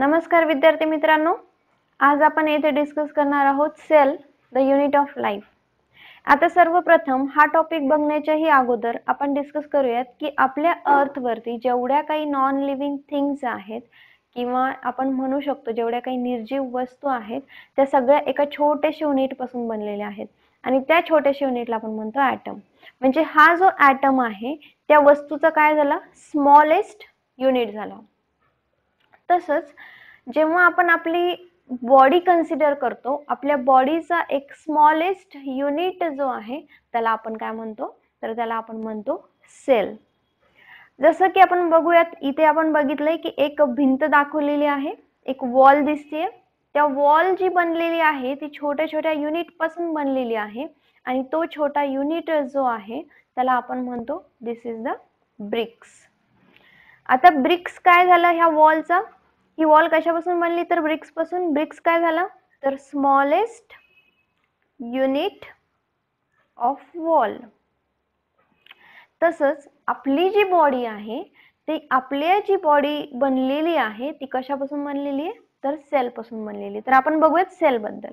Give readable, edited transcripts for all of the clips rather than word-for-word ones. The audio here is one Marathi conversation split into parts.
नमस्कार विद्यार्थी मित्रांनो, आज आपण येथे डिस्कस करणार आहोत cell the unit of life. आता सर्वप्रथम हा टॉपिक बघण्याच्याही अगोदर आपण डिस्कस करूयात की आपल्या अर्थ वरती जेवढ्या काही नॉन लिव्हिंग थिंग्स आहेत किंवा आपण म्हणू शकतो जेवढ्या काही निर्जीव वस्तू आहेत त्या सगळ्या एका छोट्याशा युनिट पासून बनलेल्या आहेत आणि त्या छोट्याशा युनिटला आपण म्हणतो ॲटम। म्हणजे हा जो ॲटम आहे त्या वस्तूचा काय झाला, स्मॉलेस्ट युनिट झाला। तसंच जेव्हा आपण आपली बॉडी कन्सिडर करतो, आपल्या बॉडीचा एक स्मॉलेस्ट युनिट जो आहे त्याला आपण काय म्हणतो, तर त्याला आपण म्हणतो सेल। जसं की आपण बघूयात, इथे आपण बघितलंय की एक भिंत दाखवलेली आहे, एक वॉल दिसतेय। त्या वॉल जी बनलेली आहे ती छोट्या छोट्या युनिट पासून बनलेली आहे आणि तो छोटा युनिट जो आहे त्याला आपण म्हणतो दिस इज द ब्रिक्स। आता ब्रिक्स काय झालं ह्या वॉलचा, ही वॉल कशापासून बनली तर ब्रिक्स पासून। ब्रिक्स काय झाला तर स्मॉलेस्ट युनिट ऑफ वॉल। तसंच आपली जी बॉडी आहे ती आपल्या जी बॉडी बनलेली आहे ती कशापासून बनलेली आहे तर सेल पासून बनलेली। तर आपण बघूयात सेल बद्दल।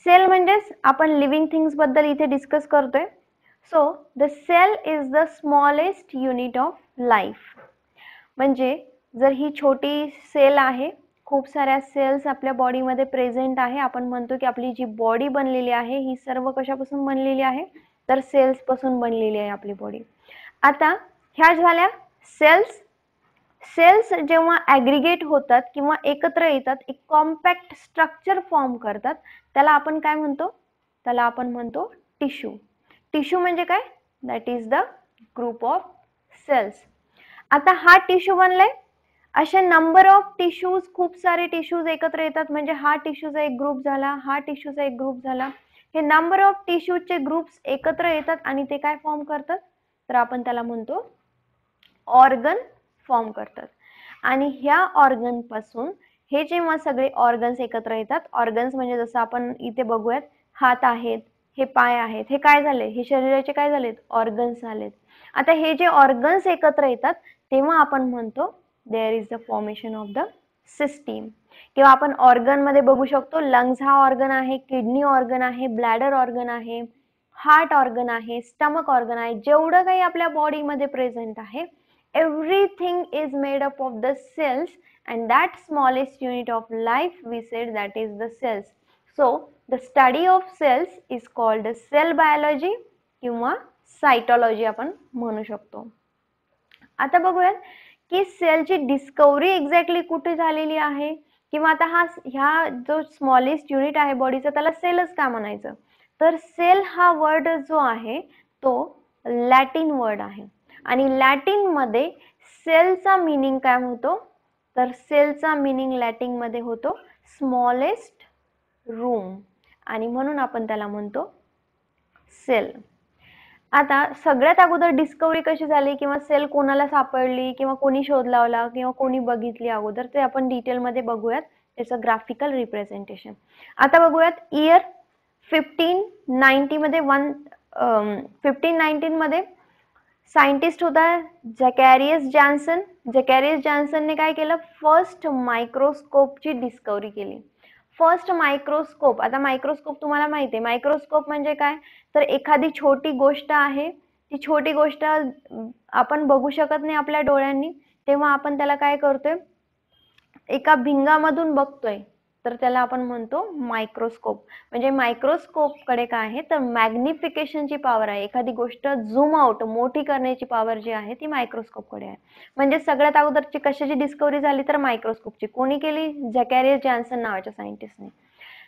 सेल म्हणजे आपण लिव्हिंग थिंग्स बद्दल इथे डिस्कस करतोय। So the cell is the smallest unit of life. म्हणजे जर ही छोटी सेल आहे, खूप साऱ्या सेल्स आपल्या बॉडीमध्ये प्रेझेंट आहे, आपण म्हणतो की आपली जी बॉडी बनलेली आहे ही सर्व कशापासून बनलेली आहे तर सेल्स पासून बनलेली आहे आपली बॉडी। आता ह्या झाल्या सेल्स। सेल्स जेव्हा ॲग्रीगेट होतात किंवा एकत्र येतात, एक कॉम्पॅक्ट स्ट्रक्चर फॉर्म करतात, त्याला आपण काय म्हणतो, त्याला आपण म्हणतो टिश्यू। टिश्यू म्हणजे काय, that is the group of cells. आता हा टिश्यू बनलाय, असे नंबर ऑफ टिश्यूज, खूप सारे टिश्यूज एकत्र येतात म्हणजे हा टिश्यूचा एक ग्रुप झाला, हा टिश्यूचा एक ग्रुप झाला। हे नंबर ऑफ टिश्यूचे ग्रुप्स एकत्र येतात आणि ते काय फॉर्म करतात तर आपण त्याला म्हणतो ऑर्गन फॉर्म करतात। आणि ह्या ऑर्गन पासून हे जेव्हा सगळे ऑर्गन्स एकत्र येतात, ऑर्गन्स म्हणजे जसं आपण इथे बघूयात, हात आहेत, हे पाय आहेत, हे काय झाले, हे शरीराचे काय झालेत, ऑर्गन्स झालेत। आता हे जे ऑर्गन्स एकत्र येतात तेव्हा आपण म्हणतो there is the formation of the system. किंवा आपण ऑर्गन मध्ये बघू शकतो, लंग्स हा ऑर्गन आहे, किडनी ऑर्गन आहे, ब्लॅडर ऑर्गन आहे, हार्ट ऑर्गन आहे, स्टमक ऑर्गन आहे। जेवढं काही आपल्या बॉडीमध्ये प्रेझेंट आहे, everything is made up of the cells and that smallest unit of life we said that is the cells. So the study of cells is called cell biology किंवा सायटोलॉजी आपण म्हणू शकतो। आता बघूयात की सेलची डिस्कवरी एक्झॅक्टली कुठे झालेली आहे किंवा आता ह्या जो स्मॉलेस्ट युनिट आहे बॉडीचा त्याला सेलच का म्हणायचं, तर सेल हा वर्ड जो आहे तो लॅटिन वर्ड आहे आणि लॅटिन मध्ये सेलचा मीनिंग काय होतो तर सेलचा मीनिंग लॅटिन मध्ये होतो स्मॉलेस्ट रूम आणि म्हणून आपण त्याला म्हणतो सेल। आता सगळ्यात अगोदर डिस्कवरी कशी झाली किंवा सेल कोणाला सापडली किंवा कोणी शोध लावला किंवा कोणी बघितली अगोदर ते आपण डिटेल मध्ये बघूयात, त्याचं ग्राफिकल रिप्रेझेंटेशन। आता बघूयात इयर 1590 मध्ये 1519 मध्ये सायंटिस्ट होता जॅकॅरियस जॉन्सन। जॅकॅरियस जॉन्सनने काय केलं, फर्स्ट मायक्रोस्कोपची डिस्कवरी केली। फर्स्ट मायक्रोस्कोप, आता मायक्रोस्कोप तुम्हाला माहिती आहे, मायक्रोस्कोप म्हणजे काय तर एखादी छोटी गोष्ट आहे, ती छोटी गोष्ट आपण बघू शकत नाही आपल्या डोळ्यांनी, तेव्हा आपण त्याला काय करतोय एका भिंगामधून बघतोय, तर त्याला आपण म्हणतो मायक्रोस्कोप। म्हणजे मायक्रोस्कोप कडे काय आहे तर मॅग्निफिकेशनची पॉवर आहे, एखादी गोष्ट झूम आउट मोठी करण्याची पॉवर जी आहे ती मायक्रोस्कोप कडे आहे। म्हणजे सगळ्यात अगोदरची कशाची डिस्कवरी झाली तर मायक्रोस्कोपची। कोणी केली, जॅकॅरियस जॉन्सन नावाच्या सायंटिस्टने।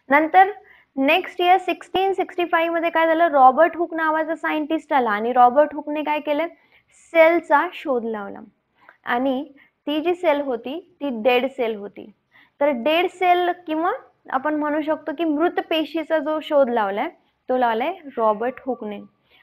नंतर नेक्स्ट इयर 1665 मध्ये काय झालं, रॉबर्ट हुक नावाचा सायंटिस्ट आला आणि रॉबर्ट हुकने काय केलं, सेलचा शोध लावला आणि ती जी सेल होती ती डेड सेल होती। तर डेड सेल किंवा आपण म्हणू शकतो की मृत पेशीचा जो शोध लावलाय तो लावलाय रॉबर्ट हुकने।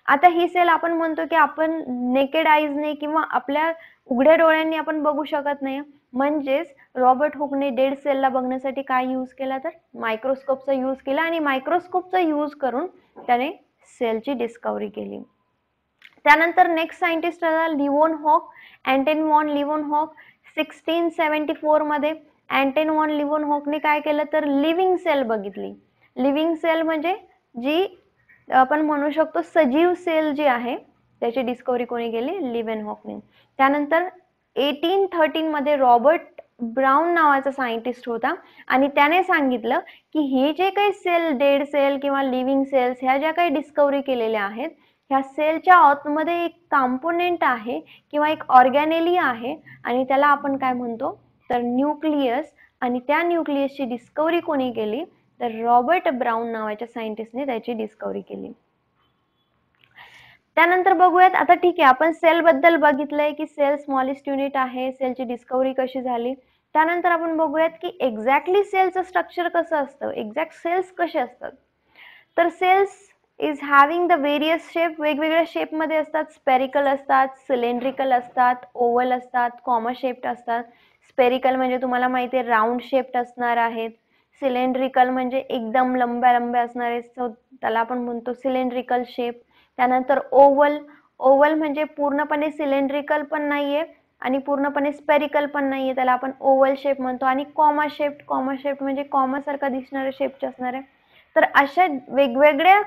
आता ही सेल आपण म्हणतो की आपण नेकेड आईजने किंवा आपल्या उघड्या डोळ्यांनी आपण बघू शकत नाही, म्हणजेच रॉबर्ट हुकने डेड सेलला बघण्यासाठी काय यूज केला तर मायक्रोस्कोपचा यूज केला आणि मायक्रोस्कोपचा यूज करून त्याने सेलची डिस्कवरी केली। त्यानंतर नेक्स्ट सायंटिस्ट आला लिव्हन हॉक, अँटनी वॉन लिव्हन हॉक। 1674 मध्ये अँटन वॉन लिव्हनहॉकने काय केलं तर लिव्हिंग सेल बघितली. लिव्हिंग सेल म्हणजे जी आपण म्हणू शकतो सजीव सेल जी आहे त्याची डिस्कवरी कोणी केली? लिव्हनहॉकने. त्यानंतर 1813 मध्ये रॉबर्ट ब्राउन नावाचा सायंटिस्ट होता आणि त्याने सांगितलं की हे जे काही सेल, डेड सेल किंवा लिव्हिंग सेल्स ह्या ज्या काही डिस्कवरी केलेल्या आहेत ह्या सेलच्या आतमध्ये एक कंपोनेंट आहे किंवा एक ऑर्गॅनेली आहे आणि त्याला आपण काय म्हणतो तर न्यूक्लियस. आणि त्या न्यूक्लियसची डिस्कवरी कोणी केली तर रॉबर्ट ब्राउन नावाच्या सायंटिस्टने त्याची डिस्कवरी केली. त्यानंतर बघूयात आता ठीक आहे आपण सेल बद्दल बघितलंय की सेल स्मॉलेस्ट युनिट आहे, सेलची डिस्कवरी कशी झाली. त्यानंतर आपण बघूयात की एक्झॅक्टली सेलचं स्ट्रक्चर कसं असतं, एक्झॅक्ट सेल्स कसे असतात. तर cells is having the various shape, वेगवेगळ्या शेपमध्ये असतात. स्पेरिकल असतात, सिलेंड्रिकल असतात, ओव्हल असतात, कॉमा शेप्ड असतात. स्पेरिकल म्हणजे तुम्हाला माहिती आहे राऊंड शेप्ड असणार आहेत. सिलेंड्रिकल म्हणजे एकदम लंब्या लंब्या असणारे, त्याला आपण म्हणतो सिलेंड्रिकल शेप. त्यानंतर ओव्हल, ओव्हल म्हणजे पूर्णपणे सिलेंड्रिकल पण नाहीये आणि पूर्णपणे स्पेरिकल पण नाहीये, त्याला आपण ओव्हल शेप म्हणतो. आणि कॉमा शेप, कॉमा शेप म्हणजे कॉमा सारखा दिसणाऱ्या शेपचे असणारे. तर अशा वेगवेगळ्या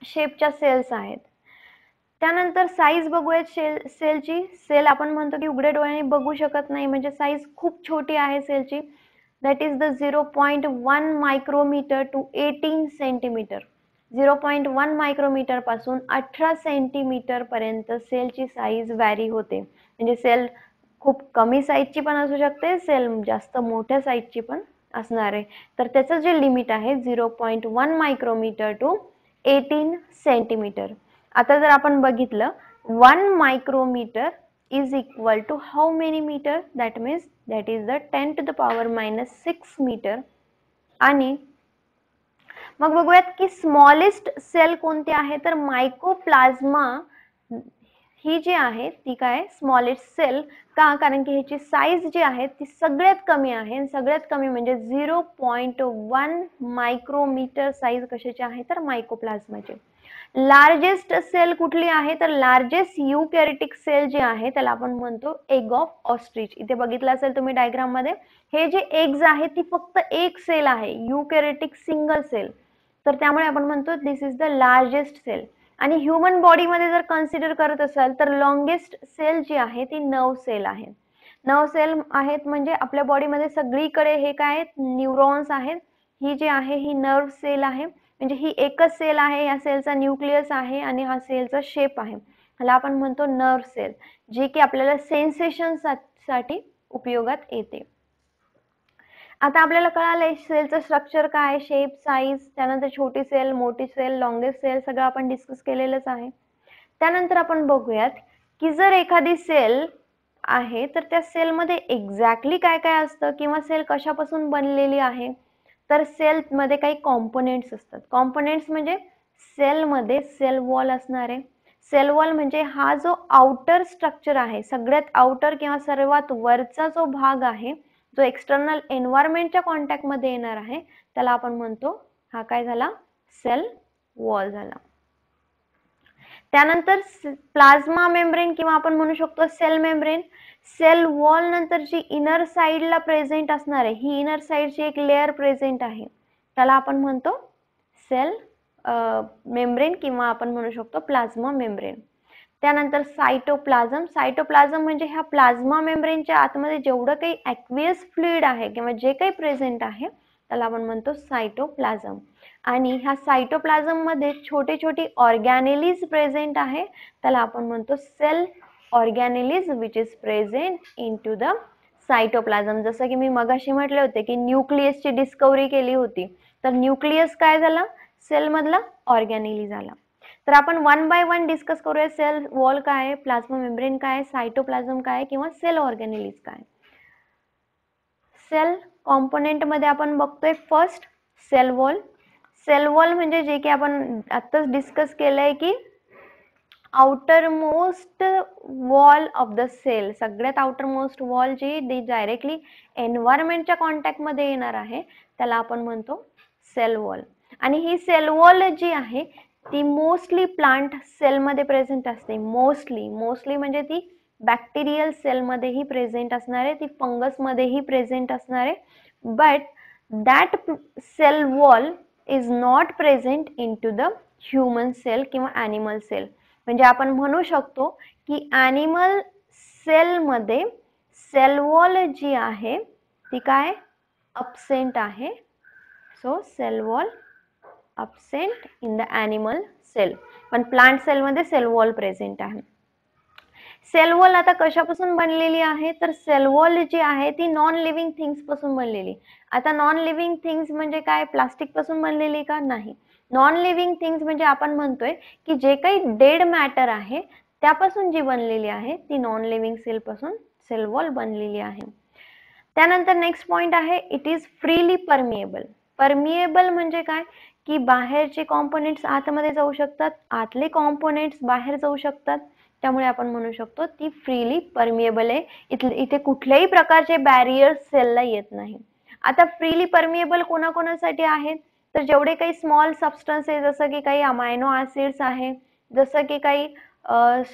शेपच्या सेल्स आहेत. त्यानंतर साईज बघूयात सेलची. सेल आपण म्हणतो की उघड्या डोळ्याने बघू शकत नाही म्हणजे साईज खूप छोटी आहे सेलची. That is the 0.1 micrometre to 18 centimetre. 0.1 micrometre पासून 18 सेंटीमीटर पर्यंत सेलची साईज व्हॅरी होते. म्हणजे सेल खूप कमी साईजची पण असू शकते, सेल जास्त मोठ्या साईजची पण असणार आहे. तर त्याचं जे लिमिट आहे 0.1 मायक्रोमीटर टू 18 सेंटीमीटर. आता जर आपण बघितलं 1 micrometre is equal to how many metre, that means that is the 10 to the power -6 metre. आणि मग बघूयात की स्मॉलेस्ट सेल कोणती आहे तर मायकोप्लाझ्मा ही जी आहे ती काय स्मॉलेस्ट सेल का, कारण की ह्याची साईज जी आहे ती सगळ्यात कमी आहे. सगळ्यात कमी म्हणजे 0.1 मायक्रोमीटर साईज कशाची आहे तर मायकोप्लाझ्माची. लार्जेस्ट सेल कुठली आहे तर लार्जेस्ट युकॅरियोटिक सेल जी आहे त्याला आपण म्हणतो एग ऑफ ऑस्ट्रिच. इथे बघितलं असेल तुम्ही डायग्राम मध्ये, हे जे एग्ज आहे ती फक्त एक सेल आहे, युकॅरियोटिक सिंगल सेल. तर त्यामुळे आपण म्हणतो दिस इज द लार्जेस्ट सेल. आणि ह्यूमन बॉडी मध्ये जर कन्सिडर करत असाल तर लॉंगेस्ट सेल जी आहे ती नर्व सेल आहे. नर्व सेल आहेत म्हणजे आपल्या बॉडीमध्ये सगळीकडे हे काय आहेत न्यूरॉन्स आहेत. ही जी आहे ही नर्व सेल आहे, म्हणजे ही एकच सेल आहे, या सेलचा न्यूक्लियस आहे आणि हा सेलचा शेप आहे. ह्याला आपण म्हणतो नर्व सेल, जे की आपल्याला सेन्सेशन साठी उपयोगात येते. आता आपल्याला कळालंय सेलचं स्ट्रक्चर काय, शेप, साईज, त्यानंतर छोटी सेल, मोठी सेल, लॉंगेस्ट सेल सगळं आपण डिस्कस केलेलंच आहे. त्यानंतर आपण बघूयात की जर एखादी सेल आहे तर त्या सेलमध्ये एक्झॅक्टली काय काय असतं किंवा सेल कशापासून बनलेली आहे. तर सेलमध्ये काही कॉम्पोनेंट्स असतात. कॉम्पोनेंट्स म्हणजे सेलमध्ये सेल वॉल असणार आहे. सेल वॉल म्हणजे हा जो आउटर स्ट्रक्चर आहे, सगळ्यात आउटर किंवा सर्वात वरचा जो भाग आहे जो एक्सटर्नल एन्व्हायरमेंटच्या कॉन्टॅक्ट मध्ये येणार आहे त्याला आपण म्हणतो हा काय झाला सेल वॉल झाला. त्यानंतर प्लाझ्मा मेम्ब्रेन किंवा आपण म्हणू शकतो सेल मेम्ब्रेन. सेल वॉल नंतर जी इनर साइडला प्रेझेंट असणार आहे ही इनर साइडची एक लेअर प्रेझेंट आहे त्याला आपण म्हणतो सेल मेम्ब्रेन किंवा आपण म्हणू शकतो प्लाझ्मा मेम्ब्रेन. त्यानंतर सायटोप्लाझम. सायटोप्लाझम म्हणजे ह्या प्लाझ्मा मेम्ब्रेनच्या आतमध्ये जेवढं काही ॲक्वियस फ्लुइड आहे किंवा जे काही प्रेझेंट आहे त्याला आपण म्हणतो सायटोप्लाझम. आणि ह्या सायटोप्लाझम मध्ये छोटे छोटे ऑर्गॅनेलिज प्रेझेंट आहे त्याला आपण म्हणतो cell organelles which is present into the cytoplasm. जसं की मी मगाशी म्हटले होते की न्यूक्लियसची डिस्कवरी केली होती, तर न्यूक्लियस काय झाला सेल मधला ऑर्गॅनेली झाला. तर आपण वन बाय वन डिस्कस करूया. सेल वॉल काय आहे, प्लाझ्मा मेम्ब्रेन काय आहे, सायटोप्लाझम काय आहे किंवा सेल ऑर्गॅनेलिज काय. सेल कॉम्पोनेंट मध्ये आपण बघतोय first cell wall. Cell wall म्हणजे जे की आपण आताच डिस्कस केलंय की outer most wall of the cell, सगळ्यात आउटर मोस्ट वॉल जी डायरेक्टली एन्व्हायरमेंटच्या कॉन्टॅक्ट मध्ये येणार आहे त्याला आपण म्हणतो सेल वॉल. आणि ही सेल वॉल जी आहे ती मोस्टली प्लांट सेल मध्ये प्रेझेंट असते. मोस्टली म्हणजे ती बॅक्टेरियल सेलमध्येही प्रेझेंट असणार आहे, ती फंगसमध्येही प्रेझेंट असणार आहे, but that cell wall is not present in to the human cell किंवा ॲनिमल सेल. म्हणजे आपण म्हणू शकतो की ॲनिमल सेलमध्ये सेल वॉल जी आहे ती काय अब्सेंट आहे. So cell wall absent in the animal cell, पण प्लांट सेलमध्ये सेल वॉल प्रेझेंट आहे. सेल वॉल आता कशापासून बनलेली आहे, तर सेल वॉल जी आहे ती नॉन लिव्हिंग थिंग्स पासून बनलेली. आता नॉन लिव्हिंग थिंग्स म्हणजे काय, प्लास्टिक पासून बनलेली का, नाही. नॉन लिव्हिंग थिंग्स म्हणजे आपण म्हणतोय की जे काही डेड मॅटर आहे त्यापासून जी बनलेली आहे ती नॉन लिव्हिंग सेल पासून सेल वॉल बनलेली आहे. त्यानंतर नेक्स्ट पॉइंट आहे, it is freely permeable. Permeable म्हणजे काय की बाहेरचे कॉम्पोनेंट्स आतमध्ये जाऊ शकतात, आतले कॉम्पोनेंट्स बाहेर जाऊ शकतात, त्यामुळे आपण म्हणू शकतो ती फ्रीली परमिएबल आहे. इथे कुठल्याही प्रकारचे बॅरियर सेलला येत नाही. आता फ्रीली परमिएबल कोणाकोणासाठी आहेत, तर जेवढे काही स्मॉल सबस्टन्स आहे, जसं की काही अमायनो ऍसिड्स आहे, जसं की काही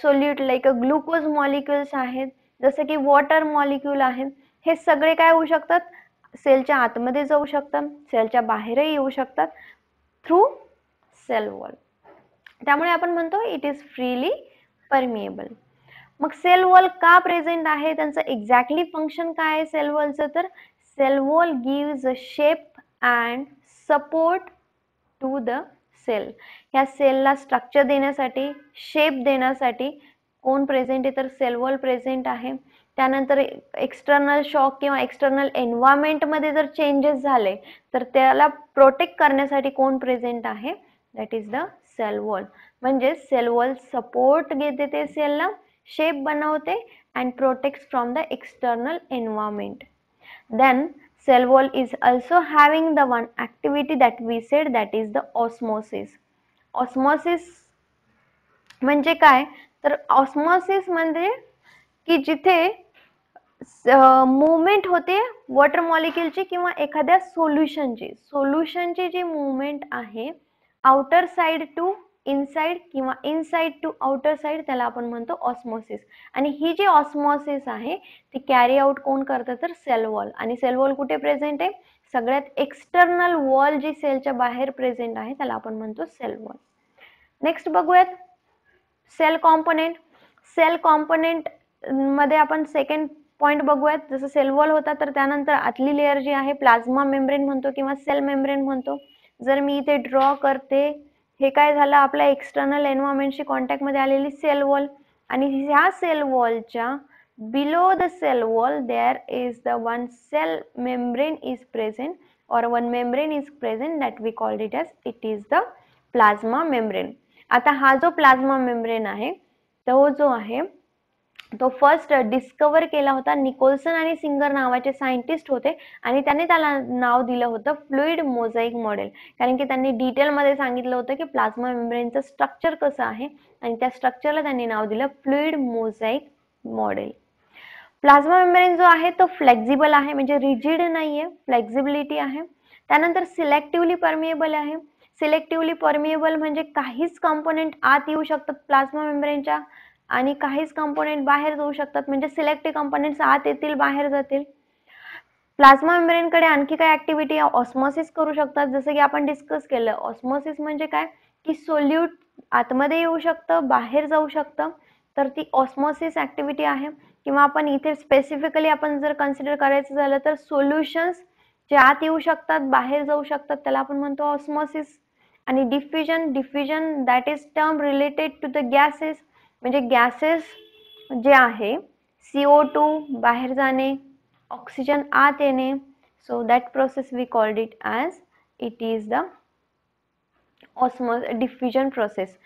सोल्यूट लाईक ग्लुकोज मॉलिक्युल्स आहेत, जसं की वॉटर मॉलिक्यूल आहेत, हे सगळे काय होऊ शकतात, सेलच्या आतमध्ये जाऊ शकतात, सेलच्या बाहेरही येऊ शकतात थ्रू सेल वॉल. त्यामुळे आपण म्हणतो इट इज फ्रीली परमिएबल. मग सेल वॉल का प्रेझेंट आहे, त्यांचं एक्झॅक्टली फंक्शन काय आहे सेल वॉलचं, तर cell wall gives a shape and support to the cell. ह्या सेलला स्ट्रक्चर देण्यासाठी, शेप देण्यासाठी कोण प्रेझेंट आहे, तर सेल वॉल प्रेझेंट आहे. त्यानंतर एक्सटर्नल शॉक किंवा एक्सटर्नल एन्व्हायरमेंटमध्ये जर चेंजेस झाले तर त्याला प्रोटेक्ट करण्यासाठी कोण प्रेझेंट आहे, that is the cell wall. म्हणजे सेल वॉल सपोर्ट देते ते सेलला, शेप बनवते and protects from the external environment. Then cell wall is also having the one activity that we said, that is the osmosis. Osmosis म्हणजे काय, तर osmosis म्हणजे की जिथे मूवमेंट होते वॉटर मॉलिक्युलची किंवा एखाद्या सोल्युशनची जी मूवमेंट आहे आउटर साइड टू इनसाइड किंवा इनसाइड टू आउटर साइड, त्याला आपण म्हणतो ऑस्मोसिस. आणि ही जी ऑस्मोसिस आहे ती कॅरी आउट कोण करतं, तर सेल वॉल. आणि सेल वॉल कुठे प्रेझेंट आहे, सगळ्यात एक्सटर्नल वॉल जी सेलच्या बाहेर प्रेझेंट आहे त्याला आपण म्हणतो सेल वॉल. नेक्स्ट बघूयात सेल कॉम्पोनेंट. सेल कॉम्पोनेंट मध्ये आपण सेकंड पॉइंट बघूयात. जसं सेल वॉल होता तर त्यानंतर आतली लेअर जी आहे प्लाझ्मा मेम्ब्रेन म्हणतो किंवा सेल मेम्ब्रेन म्हणतो. जर मी इथे ड्रॉ करते, हे काय झालं, आपल्या एक्सटर्नल एन्व्हायरमेंटशी कॉन्टॅक्ट मध्ये आलेली सेल वॉल. आणि ह्या सेल वॉलच्या below the cell wall there is the one cell membrane is present और one membrane is present, that we called it as it is the plasma membrane. आता हा जो प्लाझ्मा मेम्ब्रेन आहे तो जो आहे तो फर्स्ट डिस्कवर केला होता निकोल्सन आणि सिंगर नावाचे सायंटिस्ट होते आणि त्यांनी त्याला नाव दिलं होतं फ्लुइड मोझाईक मॉडेल. कारण की त्यांनी डिटेलमध्ये सांगितलं होतं की प्लाझ्मा मेम्ब्रेनचं स्ट्रक्चर कसं आहे आणि त्या स्ट्रक्चरला त्यांनी नाव दिलं fluid mosaic model. Plasma membrane जो आहे तो फ्लेक्झिबल आहे, म्हणजे रिजिड नाहीये, फ्लेक्झिबिलिटी आहे. त्यानंतर सिलेक्टिव्हली परमिएबल आहे. सिलेक्टिव्हली परमिएबल म्हणजे काहीच कंपोनेंट आत येऊ शकतात प्लाझ्मा मेम्ब्रेनच्या आणि काहीच कंपोनेंट बाहेर जाऊ शकतात, म्हणजे सिलेक्टिव्ह कंपोनेंट्स आत येतील बाहेर जातील. प्लाझ्मा मेम्ब्रेनकडे आणखी काय ऍक्टिव्हिटी, ऑस्मोसिस करू शकतात. जसं की आपण डिस्कस केलं, ऑस्मोसिस म्हणजे काय की सोल्यूट आतमध्ये येऊ शकतं, बाहेर जाऊ शकतं, तर ती ऑस्मोसिस ऍक्टिव्हिटी आहे. किंवा आपण इथे स्पेसिफिकली आपण जर कन्सिडर करायचं झालं तर सोल्युशन्स जे आत येऊ शकतात बाहेर जाऊ शकतात त्याला आपण म्हणतो ऑस्मोसिस. आणि diffusion that is term related to the gases, म्हणजे गॅसेस जे आहे CO2 बाहेर जाणे, ऑक्सिजन आत येणे, so that process we called it as it is the diffusion process.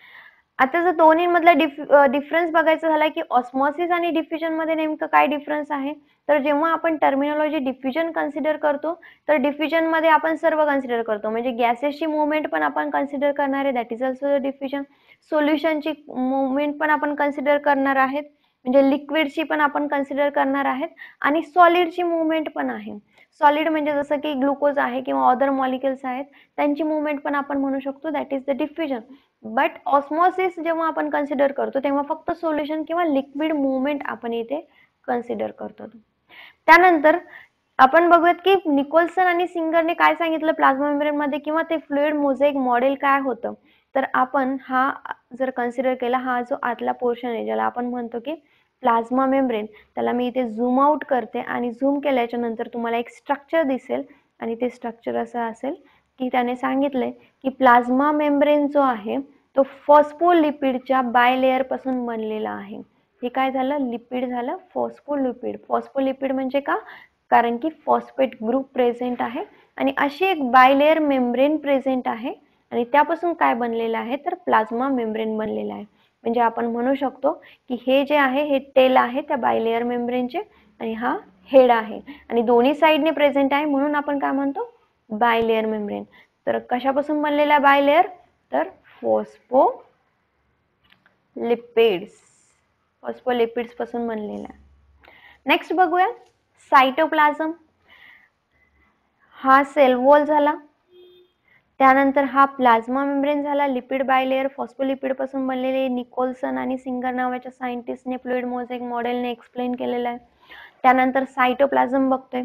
आता जर दोन्हीमधला डिफरन्स बघायचा झाला की ऑस्मोसिस आणि डिफ्युजन मध्ये नेमकं काय डिफरन्स आहे, तर जेव्हा आपण टर्मिनॉलॉजी डिफ्युजन कन्सिडर करतो तर डिफ्युजन मध्ये आपण सर्व कन्सिडर करतो, म्हणजे गॅसेसची मुवमेंट पण आपण कन्सिडर करणार आहे, दॅट इज ऑल्सो डिफ्युजन. सोल्युशनची मुवमेंट पण आपण कन्सिडर करणार आहेत, म्हणजे लिक्विडची पण आपण कन्सिडर करणार आहेत, आणि सॉलिडची मुवमेंट पण आहे. सॉलिड म्हणजे जसं की ग्लुकोज आहे किंवा अदर मॉलिक्युल्स आहेत त्यांची मुवमेंट पण आपण म्हणू शकतो, that is the diffusion. But osmosis जेव्हा आपण कन्सिडर करतो तेव्हा फक्त सोल्युशन किंवा लिक्विड मुवमेंट आपण इथे कन्सिडर करतो. त्यानंतर आपण बघूयात की निकोल्सन आणि सिंगरने काय सांगितलं प्लाझ्मा मेम्ब्रेन मध्ये किंवा ते फ्लुइड मोझेक मॉडेल काय होतं. तर आपण हा जर कन्सिडर केला, हा जो आतला पोर्शन आहे ज्याला आपण म्हणतो की प्लाझ्मा मेम्ब्रेन, त्याला मी इथे झूम आउट करते आणि झूम केल्याच्या नंतर तुम्हाला एक स्ट्रक्चर दिसेल आणि ते स्ट्रक्चर असं असेल की त्याने सांगितलंय की प्लाझ्मा मेम्ब्रेन जो आहे तो फॉस्फोलिपिडच्या बायलेअर पासून बनलेला आहे. हे काय झालं, लिपिड झालं फॉस्फोलिपिड. फॉस्फोलिपिड म्हणजे का, कारण की फॉस्फेट ग्रुप प्रेझेंट आहे आणि अशी एक बायलेअर मेम्ब्रेन प्रेझेंट आहे आणि त्यापासून काय बनलेलं आहे तर प्लाझ्मा मेम्ब्रेन बनलेला आहे. म्हणजे आपण म्हणू शकतो की हे जे आहे हे टेल आहे त्या बायलेअर मेम्ब्रेनचे आणि हा हेड आहे आणि दोन्ही साइडने प्रेझेंट आहे म्हणून आपण काय म्हणतो बायलेअर मेम्ब्रेन. तर कशापासून बनलेला आहे बायलेअर, तर फॉस्फोलिपिड्स पासून बनलेला आहे. नेक्स्ट बघूया सायटोप्लाझम. हा सेल वॉल झाला, त्यानंतर हा प्लाझ्मा मेम्ब्रेन झाला, लिपिड बायलेअर फॉस्फोलिपिड पासून बनलेले. निकोल्सन आणि सिंगर नावाच्या सायंटिस्टने फ्लुइड मोझेक मॉडेलने एक्सप्लेन केलेलं आहे. त्यानंतर सायटोप्लाझम बघतोय.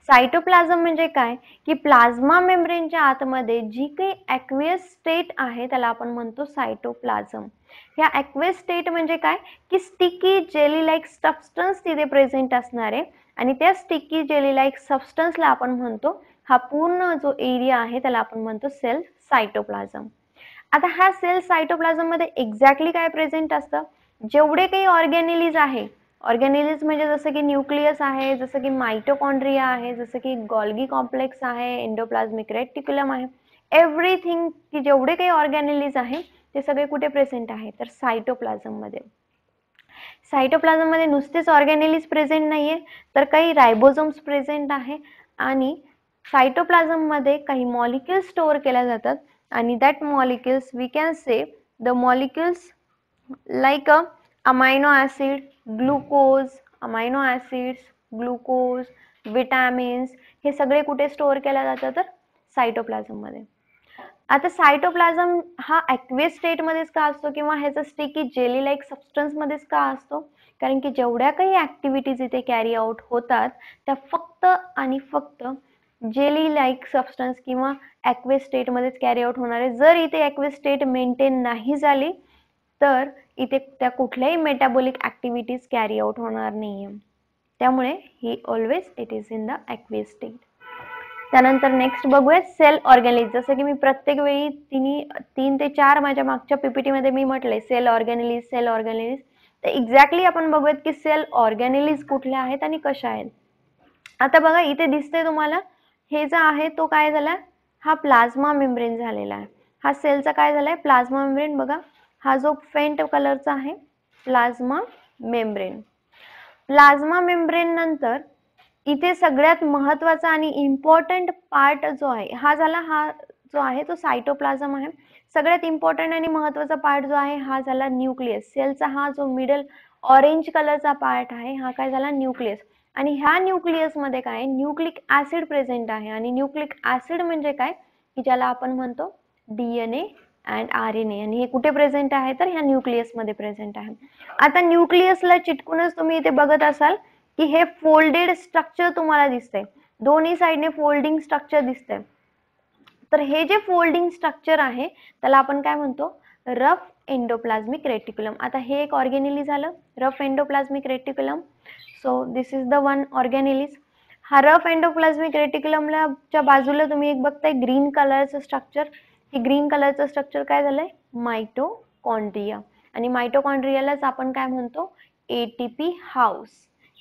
सायटोप्लाझम म्हणजे काय की प्लाझ्मा मेम्ब्रेनच्या आतमध्ये जी काही ॲक्वियस स्टेट आहे त्याला आपण म्हणतो सायटोप्लाझम. ह्या ॲक्वियस स्टेट म्हणजे काय की स्टिकी जेली लाईक सबस्टन्स तिथे प्रेझेंट असणार आहे आणि त्या स्टिकी जेली लाईक सबस्टन्सला आपण म्हणतो, हा पूर्ण जो एरिया आहे त्याला आपण म्हणतो सेल सायटोप्लाझम. आता हा सेल सायटोप्लाझम मध्ये एक्झॅक्टली काय प्रेझेंट असतं, जेवढे काही ऑर्गॅनिलीज आहे, ऑर्गॅनिलीज म्हणजे जसं की न्यूक्लियस आहे, जसं की मायटोकॉन्ड्रिया आहे, जसं की गॉल्गी कॉम्प्लेक्स आहे, एंडोप्लाझ्मिक रेटिक्युलम आहे, एव्हरीथिंग की जेवढे काही ऑर्गॅनिलीज आहे ते सगळे कुठे प्रेझेंट आहे तर सायटोप्लाझम मध्ये. सायटोप्लाझम मध्ये नुसतेच ऑर्गॅनिलीज प्रेझेंट नाहीये तर काही रायबोझोम्स प्रेझेंट आहे आणि सायटोप्लाझम मध्ये काही मॉलिक्युल्स स्टोअर केल्या जातात आणि that molecules we can say the molecules like a amino acid, glucose, amino acids, glucose, vitamins, हे सगळे कुठे स्टोअर केल्या जातात तर सायटोप्लाझम मध्ये. आता सायटोप्लाझम हा ॲक्वियस स्टेट मध्येच का असतो किंवा ह्याचा स्टिकी जेली लाईक सबस्टन्स मध्येच का असतो, कारण की जेवढ्या काही ॲक्टिव्हिटीज इथे कॅरी आउट होतात त्या फक्त आणि फक्त जेली लाईक सबस्टन्स किंवा ॲक्वियस स्टेट मध्येच कॅरी आउट होणार आहे. जर इथे ॲक्वियस स्टेट मेंटेन नाही झाली तर इथे त्या कुठल्याही मेटाबॉलिक ॲक्टिव्हिटीज कॅरी आउट होणार नाहीये. त्यामुळे ही always it is in the aqueous state. त्यानंतर नेक्स्ट बघूया सेल ऑर्गॅनिलीज. जसं की मी प्रत्येक वेळी 3 ते 4 माझ्या मागच्या पीपीटी मध्ये मी म्हटलंय सेल ऑर्गॅनिलीज, सेल ऑर्गॅनिलीज. तर एक्झॅक्टली आपण बघूयात की सेल ऑर्गॅनिलीज कुठल्या आहेत आणि कशा आहेत. आता बघा इथे दिसते तुम्हाला, हे जो आहे तो काय झाला, हा प्लाझ्मा मेम्ब्रेन झालेला आहे. हा सेलचा काय झालाय प्लाझ्मा मेम्ब्रेन. बघा हा जो फेंट कलरचा आहे प्लाझ्मा मेम्ब्रेन. प्लाझ्मा मेम्ब्रेन नंतर इथे सगळ्यात महत्वाचा आणि इम्पॉर्टंट पार्ट जो आहे हा झाला, हा जो आहे तो सायटोप्लाझम आहे. सगळ्यात इम्पॉर्टंट आणि महत्वाचा पार्ट जो आहे हा झाला न्यूक्लियस. सेलचा हा जो मिडल ऑरेंज कलरचा पार्ट आहे हा काय झाला न्यूक्लियस. आणि ह्या न्यूक्लियस मध्ये काय न्यूक्लिक ऍसिड प्रेझेंट आहे आणि न्यूक्लिक ऍसिड म्हणजे काय की ज्याला आपण म्हणतो डीएनए अँड आरएनए, आणि हे कुठे प्रेझेंट आहे तर ह्या न्यूक्लियस मध्ये प्रेझेंट आहे. आता न्यूक्लियसला चिटकूनच तुम्ही इथे बघत असाल की हे फोल्डेड स्ट्रक्चर तुम्हाला दिसतंय, दोन्ही साइडने फोल्डिंग स्ट्रक्चर दिसतंय. तर हे जे फोल्डिंग स्ट्रक्चर आहे त्याला आपण काय म्हणतो रफ एंडोप्लाझ्मिक रेटिक्युलम. आता हे एक ऑर्गॅनिली झालं rough endoplasmic reticulum. So this is the one organelles. हा रफ एंडोप्लाझ्मिक रेटिक्युलमला च्या बाजूला तुम्ही एक बघताय ग्रीन कलरचं स्ट्रक्चर. हे ग्रीन कलरचं स्ट्रक्चर काय झालंय मायटोकॉन्ड्रिया, आणि मायटोकॉन्ड्रियालाच आपण काय म्हणतो एटीपी हाऊस.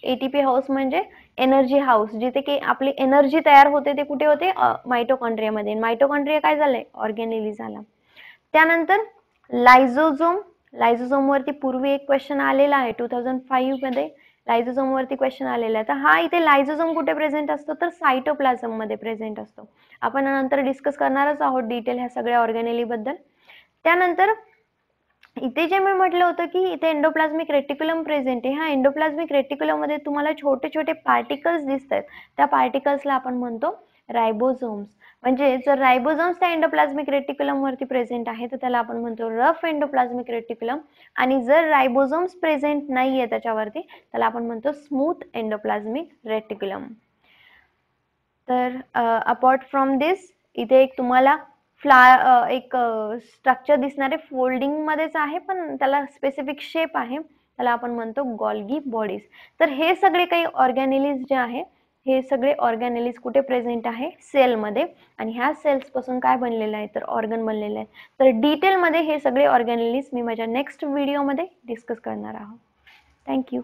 एटीपी हाऊस म्हणजे एनर्जी हाऊस, जिथे की आपली एनर्जी तयार होते ते कुठे होते मायटोकॉन्ड्रियामध्ये. मायटोकॉन्ड्रिया काय झालंय ऑर्गॅनिली झाला. त्यानंतर लायझोझोम. लायझोझोम वरती पूर्वी एक क्वेश्चन आलेला आहे 2005 मध्ये, लायझोझोम वरती क्वेश्चन आलेला आहे. तर हा इथे लायझोझोम कुठे प्रेझेंट असतो तर सायटोप्लाझम मध्ये प्रेझेंट असतो. आपण नंतर डिस्कस करणारच आहोत डिटेल ह्या सगळ्या ऑर्गॅनिली बद्दल. त्यानंतर इथे जे मी म्हटलं होतं की इथे एंडोप्लाझ्मिक रेटिक्युलम प्रेझेंट आहे, हा एंडोप्लाझ्मिक रेटिक्युलम मध्ये तुम्हाला छोटे छोटे पार्टिकल्स दिसतात, त्या पार्टिकल्सला आपण म्हणतो रायबोझोम्स. म्हणजे जर रायबोझोम्स त्या एंडोप्लाझ्मिक रेटिक्युलम वरती प्रेझेंट आहे तर त्याला आपण म्हणतो रफ एंडोप्लाझ्मिक रेटिक्युलम, आणि जर रायबोझोम्स प्रेझेंट नाहीये त्याच्यावरती त्याला आपण म्हणतो स्मूथ एंडोप्लाझमिक रेटिक्युलम. तर अपार्ट फ्रॉम दिस इथे एक तुम्हाला एक स्ट्रक्चर दिसणारे फोल्डिंग मध्येच आहे, पण त्याला स्पेसिफिक शेप आहे, त्याला आपण म्हणतो गॉल्गी बॉडीज. तर हे सगळे काही ऑर्गॅनेलिज जे आहे, हे सगळे ऑर्गॅनेलिज कुठे प्रेझेंट आहे? सेलमध्ये. आणि ह्या सेल्स पासून काय बनलेलं आहे? तर ऑर्गन बनलेलं आहे. तर डिटेलमध्ये हे सगळे ऑर्गॅनेलिज मी माझ्या नेक्स्ट व्हिडिओमध्ये डिस्कस करणार आहोत. थँक्यू.